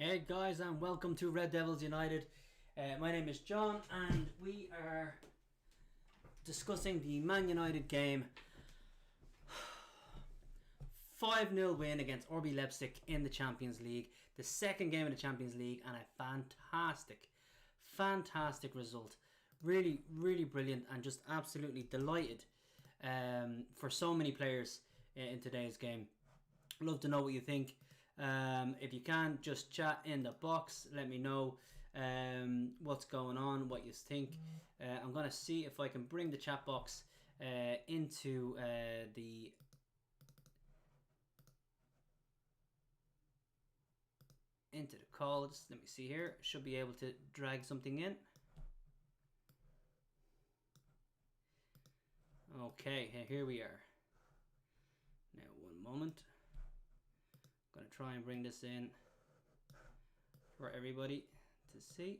Hey guys, and welcome to Red Devils United. My name is John, and we are discussing the Man United game. 5-0 win against RB Leipzig in the Champions League. The second game in the Champions League, and a fantastic result. Really, really brilliant, and just absolutely delighted for so many players in today's game. Love to know what you think. If you can, just chat in the box. Let me know what's going on, what you think. I'm going to see if I can bring the chat box into the call. Just let me see here. Should be able to drag something in. Okay, here we are. Now, one moment. Going to try and bring this in for everybody to see.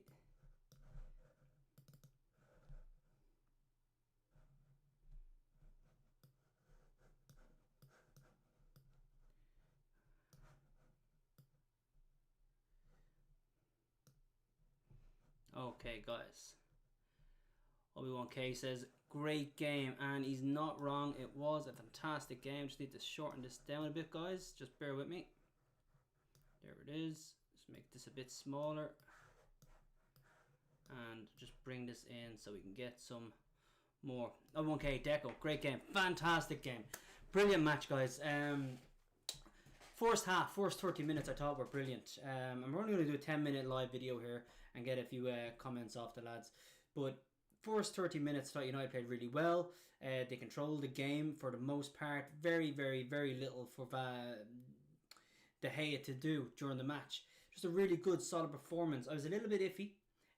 Okay, guys. Obi-Wan K says, great game, and he's not wrong. It was a fantastic game. Just need to shorten this down a bit, guys. Just bear with me. There it is. Just make this a bit smaller. And just bring this in so we can get some more. Obi-Wan K, Deco, great game. Fantastic game. Brilliant match, guys. First 30 minutes I thought were brilliant. I'm only going to do a 10-minute live video here and get a few comments off the lads. But first 30 minutes, I thought United played really well. They controlled the game for the most part. Very, very, very little for De Gea to do during the match. Just a really good, solid performance. I was a little bit iffy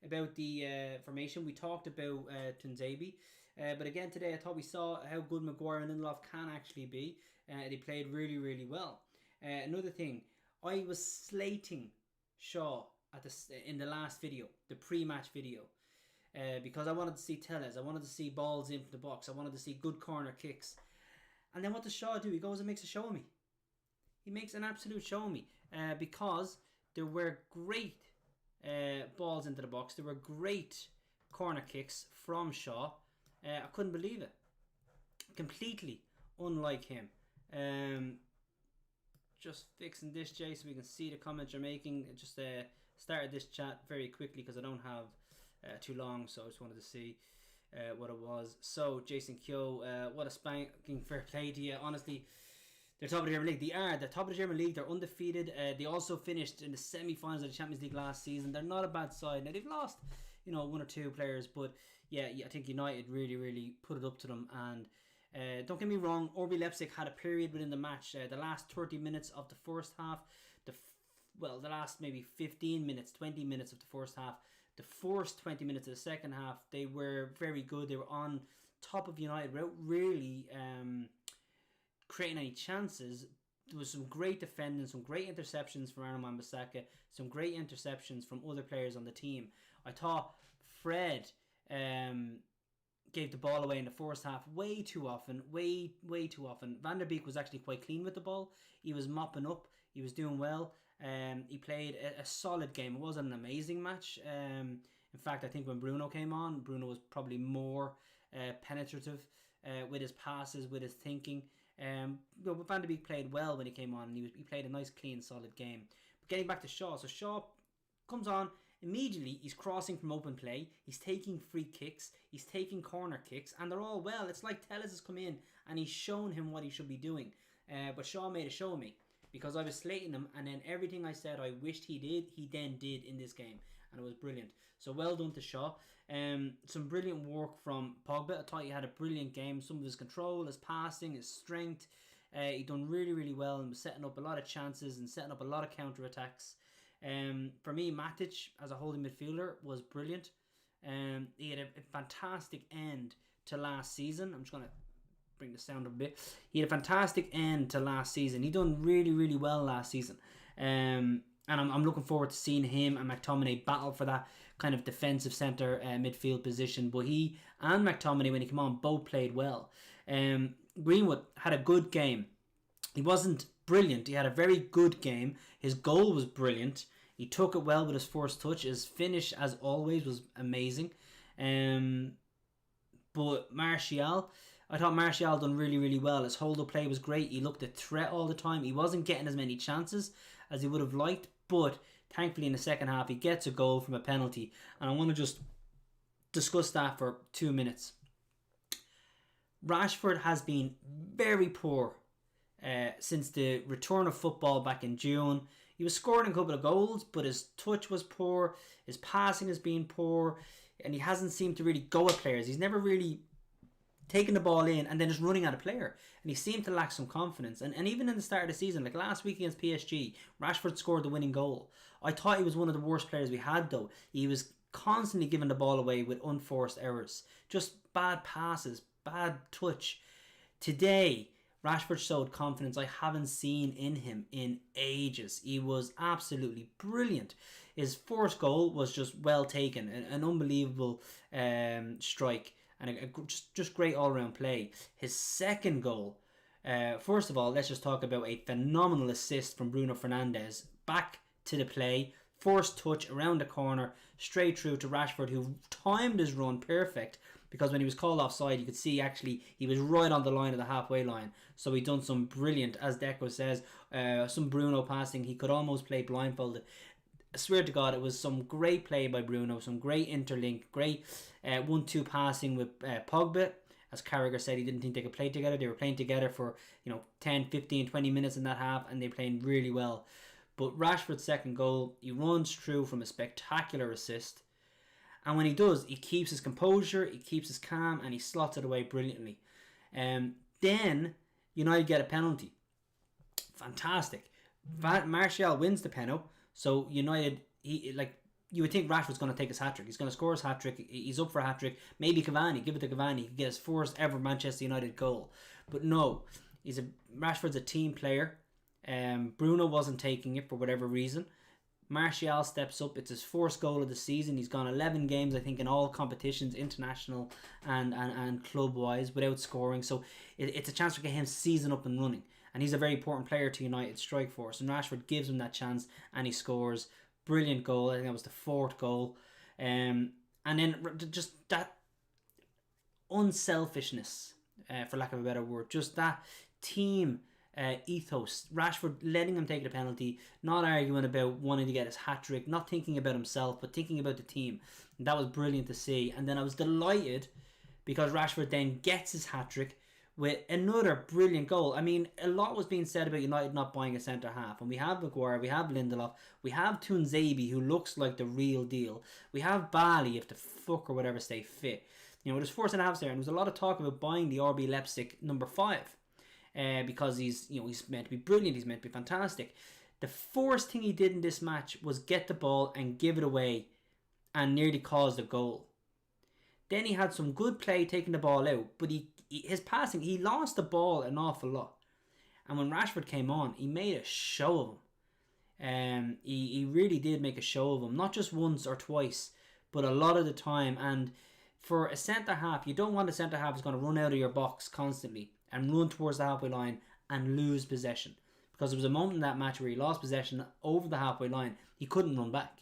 about the formation. We talked about Tuanzebe. But again, today I thought we saw how good Maguire and Lindelof can actually be. They played really, really well. Another thing, I was slating Shaw in the last video, the pre-match video. Because I wanted to see Telles. I wanted to see balls into the box. I wanted to see good corner kicks. And then what does Shaw do? He goes and makes a show of me. He makes an absolute show of me. Because there were great balls into the box. There were great corner kicks from Shaw. I couldn't believe it. Completely unlike him. Just fixing this, Jay, so we can see the comments you're making. Just started this chat very quickly because I don't have too long, so I just wanted to see what it was. So, Jason Kyo, what a spanking fair play to you. Honestly, they're top of the German League. They are. They're top of the German League. They're undefeated. They also finished in the semi-finals of the Champions League last season. They're not a bad side. Now, they've lost, one or two players, but yeah, I think United really, really put it up to them. And don't get me wrong, RB Leipzig had a period within the match. The last 30 minutes of the first half, the last maybe 15 minutes, 20 minutes of the first half, the first 20 minutes of the second half, they were very good. They were on top of United without really creating any chances. There was some great defending, some great interceptions from Aaron Wan-Bissaka, some great interceptions from other players on the team. I thought Fred gave the ball away in the first half way too often. Way too often. Van der Beek was actually quite clean with the ball. He was mopping up. He was doing well. He played a solid game. It wasn't an amazing match. In fact, I think when Bruno came on, Bruno was probably more penetrative with his passes, with his thinking. Van der Beek played well when he came on, and he played a nice, clean, solid game. But getting back to Shaw, so Shaw comes on immediately. He's crossing from open play. He's taking free kicks. He's taking corner kicks, and they're all well. It's like Telles has come in and he's shown him what he should be doing. But Shaw made a show of me because I was slating him, and then everything I said I wished he did, he then did in this game, and it was brilliant. So well done to Shaw. Some brilliant work from Pogba. I thought he had a brilliant game. Some of his control, his passing, his strength. He done really, really well and was setting up a lot of chances and setting up a lot of counter-attacks. For me, Matic as a holding midfielder was brilliant. He had a fantastic end to last season. I'm just going to bring the sound up a bit. He had a fantastic end to last season. He done really, really well last season. And I'm looking forward to seeing him and McTominay battle for that kind of defensive centre midfield position. But he and McTominay, when he came on, both played well. Greenwood had a good game. He wasn't brilliant. He had a very good game. His goal was brilliant. He took it well with his first touch. His finish, as always, was amazing. But Martial, I thought Martial done really, really well. His hold-up play was great. He looked a threat all the time. He wasn't getting as many chances as he would have liked, but thankfully in the second half he gets a goal from a penalty. And I want to just discuss that for 2 minutes. Rashford has been very poor since the return of football back in June. He was scoring a couple of goals, but his touch was poor, his passing has been poor, and he hasn't seemed to really go at players. He's never really taking the ball in and then just running at a player. And he seemed to lack some confidence. And even in the start of the season, like last week against PSG, Rashford scored the winning goal. I thought he was one of the worst players we had, though. He was constantly giving the ball away with unforced errors. Just bad passes, bad touch. Today, Rashford showed confidence I haven't seen in him in ages. He was absolutely brilliant. His first goal was just well taken, an unbelievable strike, and just great all-round play. His second goal, first of all, let's just talk about a phenomenal assist from Bruno Fernandes. Back to the play, first touch around the corner, straight through to Rashford, who timed his run perfect, because when he was called offside, you could see actually he was right on the line of the halfway line. So he done some brilliant, as Deco says, some Bruno passing. He could almost play blindfolded. I swear to God, it was some great play by Bruno, some great interlink, great 1-2 passing with Pogba. As Carragher said, he didn't think they could play together. They were playing together for 10, 15, 20 minutes in that half, and they played really well. But Rashford's second goal, he runs through from a spectacular assist. And when he does, he keeps his composure, he keeps his calm, and he slots it away brilliantly. Then United get a penalty. Fantastic. Martial wins the penalty. So United, you would think Rashford's going to take his hat-trick. He's going to score his hat-trick. He's up for a hat-trick. Maybe Cavani, give it to Cavani. He can get his first ever Manchester United goal. But no, Rashford's a team player. Bruno wasn't taking it for whatever reason. Martial steps up. It's his first goal of the season. He's gone 11 games, I think, in all competitions, international and club-wise, without scoring. So it's a chance to get him season up and running. And he's a very important player to United's strike force. And Rashford gives him that chance, and he scores. Brilliant goal. I think that was the fourth goal. And then just that unselfishness, for lack of a better word, just that team ethos. Rashford letting him take the penalty, not arguing about wanting to get his hat-trick, not thinking about himself, but thinking about the team. And that was brilliant to see. And then I was delighted because Rashford then gets his hat-trick with another brilliant goal. I mean, a lot was being said about United not buying a centre-half. And we have Maguire, we have Lindelof, we have Tuanzebe, who looks like the real deal. We have Bali, if the fuck or whatever stay fit. With his four centre-halves there, and there was a lot of talk about buying the RB Leipzig number 5. Because he's meant to be brilliant, he's meant to be fantastic. The first thing he did in this match was get the ball and give it away and nearly caused a goal. Then he had some good play taking the ball out, but his passing, he lost the ball an awful lot. And when Rashford came on, he made a show of him. He really did make a show of him, not just once or twice, but a lot of the time. And for a centre-half, you don't want a centre-half who's going to run out of your box constantly and run towards the halfway line and lose possession. Because there was a moment in that match where he lost possession over the halfway line. He couldn't run back.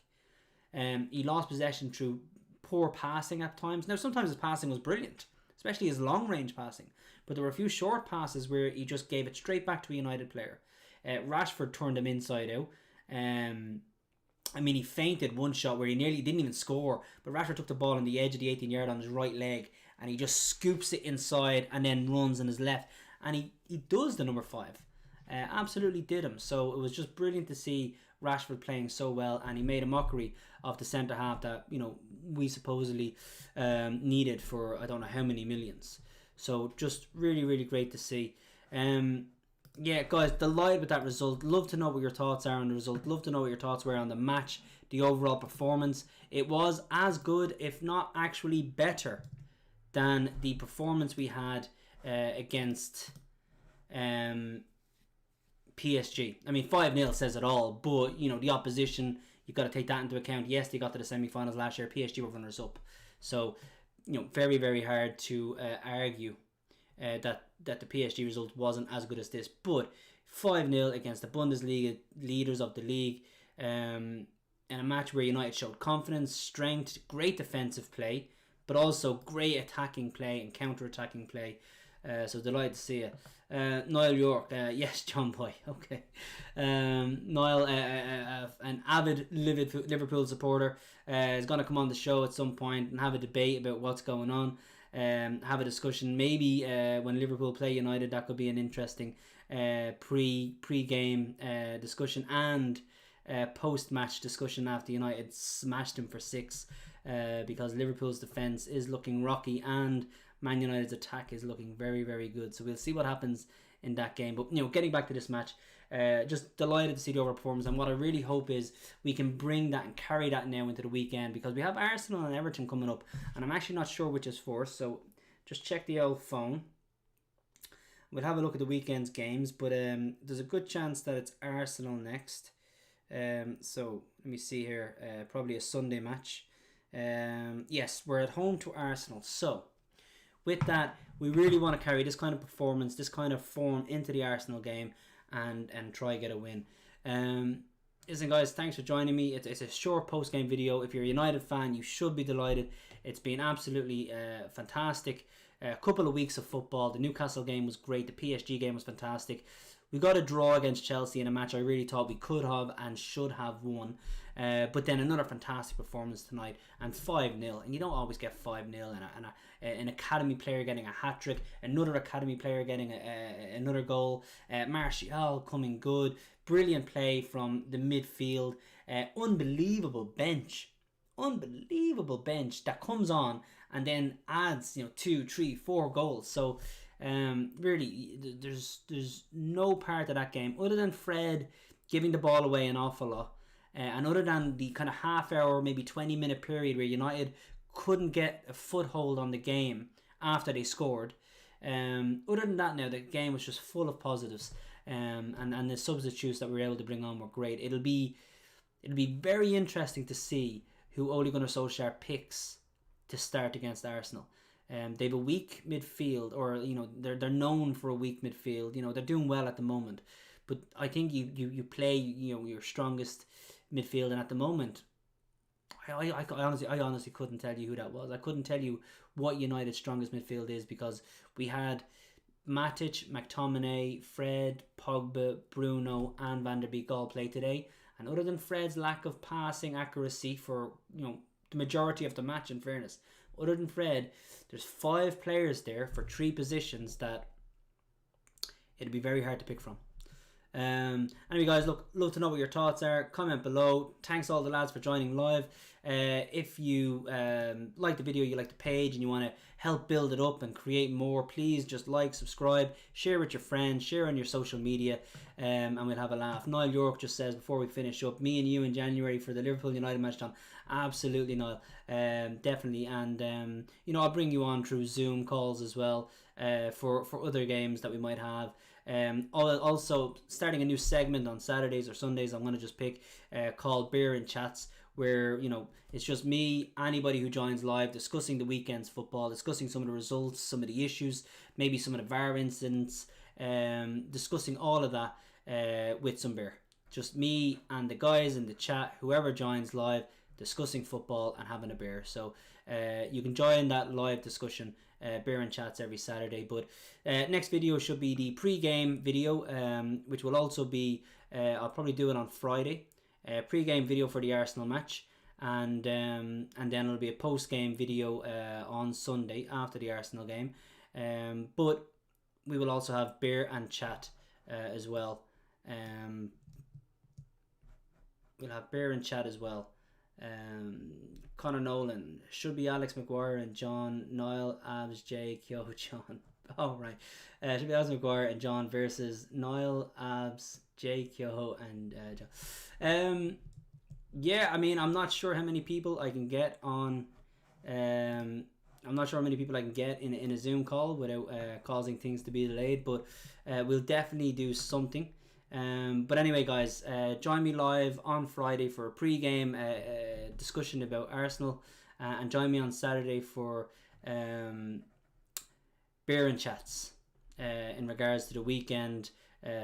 He lost possession through poor passing at times. Now, sometimes his passing was brilliant, especially his long-range passing. But there were a few short passes where he just gave it straight back to a United player. Rashford turned him inside out. He feinted one shot where he nearly didn't even score. But Rashford took the ball on the edge of the 18-yard on his right leg. And he just scoops it inside and then runs on his left. And he does the number 5. Absolutely did him. So it was just brilliant to see Rashford playing so well. And he made a mockery of the centre-half that, we supposedly needed for I don't know how many millions. So just really, really great to see. Yeah, guys, delighted with that result. Love to know what your thoughts are on the result. Love to know what your thoughts were on the match, the overall performance. It was as good, if not actually better, than the performance we had against PSG. I mean, 5-0 says it all, but, the opposition, you've got to take that into account. Yes, they got to the semi-finals last year. PSG were runners-up. So, very, very hard to argue that the PSG result wasn't as good as this. But 5-0 against the Bundesliga leaders of the league, in a match where United showed confidence, strength, great defensive play, but also great attacking play and counter-attacking play. So delighted to see it. Niall York, yes, John Boy, okay. Niall, an avid Liverpool supporter, is going to come on the show at some point and have a debate about what's going on. Have a discussion. Maybe when Liverpool play United, that could be an interesting pre-game discussion and post-match discussion after United smashed them for 6, because Liverpool's defence is looking rocky and Man United's attack is looking very, very good. So we'll see what happens in that game. But, getting back to this match, just delighted to see the overall performance. And what I really hope is we can bring that and carry that now into the weekend, because we have Arsenal and Everton coming up. And I'm actually not sure which is first. So just check the old phone. We'll have a look at the weekend's games. But there's a good chance that it's Arsenal next. So let me see here. Probably a Sunday match. Yes, we're at home to Arsenal. So with that, we really want to carry this kind of performance, this kind of form into the Arsenal game and try get a win. Listen, guys, thanks for joining me. It's a short post-game video. If you're a United fan, you should be delighted. It's been absolutely fantastic. A couple of weeks of football. The Newcastle game was great. The PSG game was fantastic. We got a draw against Chelsea in a match I really thought we could have and should have won. But then another fantastic performance tonight, and 5-0. And you don't always get 5-0 and an academy player getting a hat-trick, another academy player getting another goal. Martial coming good. Brilliant play from the midfield. Unbelievable bench that comes on and then adds 2, 3, 4 goals. So really, there's no part of that game other than Fred giving the ball away an awful lot, and other than the kind of half hour, maybe 20-minute period where United couldn't get a foothold on the game after they scored. Other than that, now the game was just full of positives, and the substitutes that we were able to bring on were great. It'll be very interesting to see who Ole Gunnar Solskjaer picks to start against Arsenal. They have a weak midfield, or they're known for a weak midfield. They're doing well at the moment, but I think you play your strongest midfield, and at the moment, I honestly couldn't tell you who that was. I couldn't tell you what United's strongest midfield is, because we had Matic, McTominay, Fred, Pogba, Bruno, and Van der Beek all play today. And other than Fred's lack of passing accuracy for the majority of the match, in fairness, other than Fred, there's 5 players there for 3 positions that it'd be very hard to pick from. Anyway, guys, love to know what your thoughts are. Comment below. Thanks all the lads for joining live. If you like the video, you like the page, and you want to help build it up and create more, please just like, subscribe, share with your friends, share on your social media, and we'll have a laugh. Niall York just says, before we finish up, me and you in January for the Liverpool United match, Tom. Absolutely, Niall. Definitely. And I'll bring you on through Zoom calls as well, for other games that we might have. Also starting a new segment on Saturdays or Sundays I'm going to just pick, called Beer and Chats, where it's just me, anybody who joins live, discussing the weekend's football, discussing some of the results, some of the issues, maybe some of the VAR incidents, discussing all of that with some beer. Just me and the guys in the chat, whoever joins live, discussing football and having a beer. So you can join that live discussion, Beer and Chats, every Saturday. But next video should be the pre-game video, which will also be, I'll probably do it on Friday, pre-game video for the Arsenal match, and then it'll be a post-game video on Sunday after the Arsenal game. But we will also have Beer and Chat as well. We'll have Beer and Chat as well. Connor Nolan, should be Alex McGuire and John. Niall, Abs, Jay, Kyo, John. Oh, right. Should be Alex McGuire and John versus Niall, Abs, Jay, Kyo, and John. Yeah, I mean, I'm not sure how many people I can get on. I'm not sure how many people I can get in a Zoom call without causing things to be delayed, but we'll definitely do something. But anyway, guys, join me live on Friday for a pre-game discussion about Arsenal, and join me on Saturday for Beer and Chats in regards to the weekend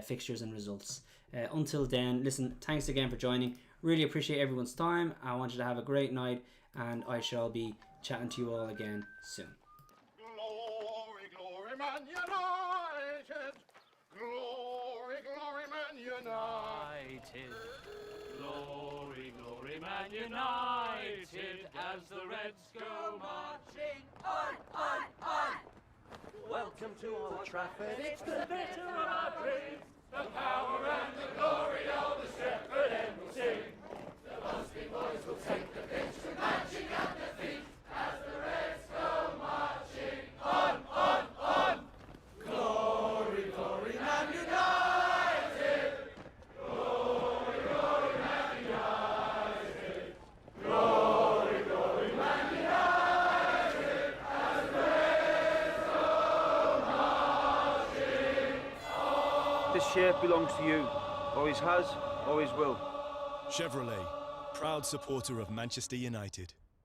fixtures and results. Until then, listen, thanks again for joining. Really appreciate everyone's time. I want you to have a great night, and I shall be chatting to you all again soon. Glory, glory, Man United! Glory, glory, Man United! Glory, glory, Man United, as the Reds go marching on. Welcome to Old Trafford, it's the Better of our dreams, the power and the glory of the Stretford End will sing. The Busby boys will take the pitch with marching at their feet, as the Reds go marching on. Glory, glory, Man United! Glory, glory, Man United! Glory, glory, Man United! As the Reds go marching on. This shirt belongs to you. Always has, always will. Chevrolet, proud supporter of Manchester United.